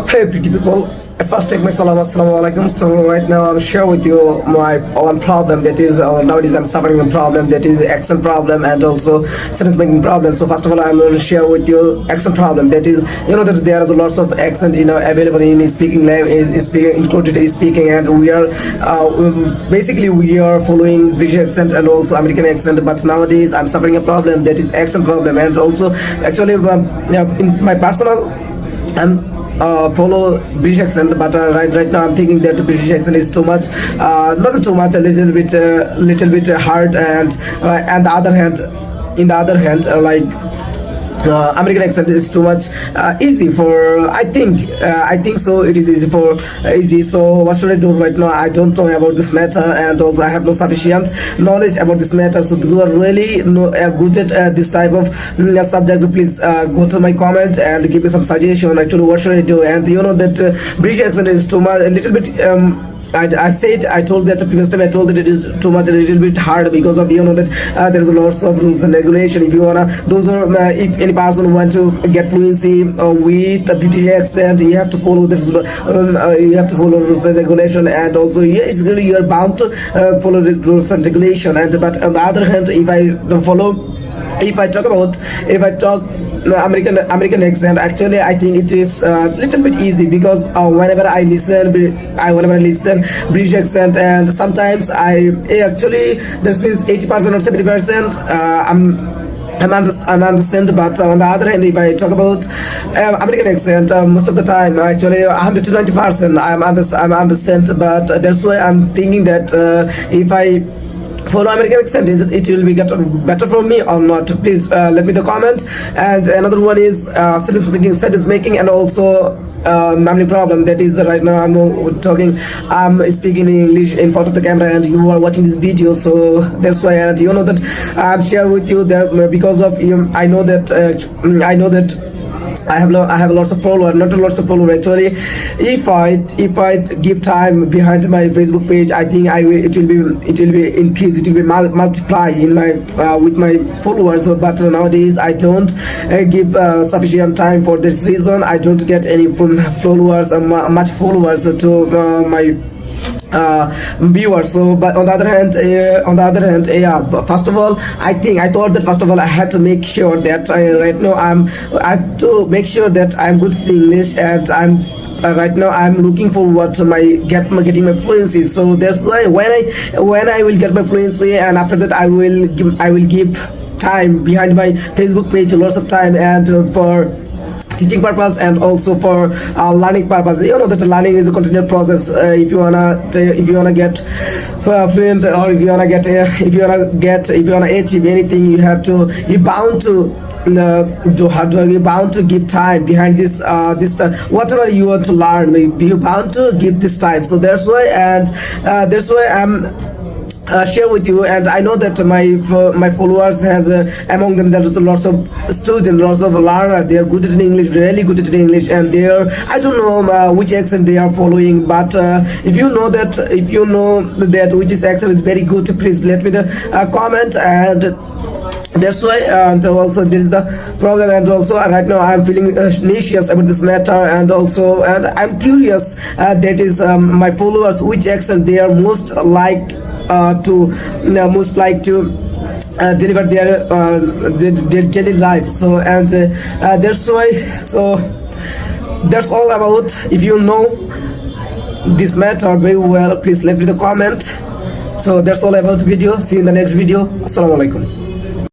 Hey pretty people, at first take my assalamu alaikum. So right now I'm share with you my one problem, that is nowadays I'm suffering a problem, that is accent problem and also sentence making problem. So first of all I'm going to share with you accent problem, that is that there is a lots of accent available in speaking language, is speaking included in speaking, and we are basically we are following British accent and also American accent, but nowadays I'm suffering a problem, that is accent problem. And also actually in my personal I'm follow British accent, but right now I'm thinking that the British accent is too much, not too much, a little bit hard, and the other hand, in the other hand, American accent is too much easy for, I think so it is easy for easy. So what should I do right now? I don't know about this matter, and also I have no sufficient knowledge about this matter. So those who are really good at this type of subject, please go to my comment and give me some suggestion. Actually, what should I do? And that British accent is too much, a little bit I told that the previous time I told that it is too much, a little bit hard, because of that there is lots of rules and regulation. If you wanna, those are if any person want to get fluency with the British accent, you have to follow this. You have to follow rules and regulation, and also yes, really you are bound to follow the rules and regulation. And but on the other hand, if I talk American accent, actually I think it is a little bit easy, because whenever I listen British accent, and sometimes I actually this means 80% or 70% I'm understand. But on the other hand, if I talk about American accent, most of the time actually 100 to 90% I'm understand. But that's why I'm thinking that if I follow American accent, it will be better for me or not? Please let me the comment. And another one is sentence making, and also memory problem. That is right now I'm speaking in English in front of the camera, and you are watching this video. So that's why, and that I'm share with you that because of you, I know that I have lots of followers, not lots of followers actually. If I give time behind my Facebook page, I think it will be increased, it will be multiply in my with my followers. But nowadays I don't give sufficient time. For this reason I don't get any followers, much followers to my viewers. So but on the other hand, yeah, first of all I thought that first of all I had to make sure that right now I have to make sure that I'm good at English, and right now I'm looking forward to getting my fluency. So that's why when I will get my fluency, and after that I will give time behind my Facebook page, lots of time, and for teaching purpose and also for learning purpose. That learning is a continuous process. If you wanna get fluent, or if you wanna achieve anything, you bound to give time behind this whatever you want to learn. You bound to give this time. So that's why, and that's why I'm share with you. And I know that my followers has among them there's lots of students, lots of learners. They are good at English, really good at English, and they are, I don't know which accent they are following. But if you know that which is accent is very good, please let me the comment. And that's why, and also this is the problem. And also right now I'm feeling nauseous about this matter, and I'm curious that is my followers, which accent they are most like to deliver their daily life. So and that's why, so that's all about. If you know this matter very well, please let me the comment. So that's all about the video. See you in the next video. Assalamu alaikum.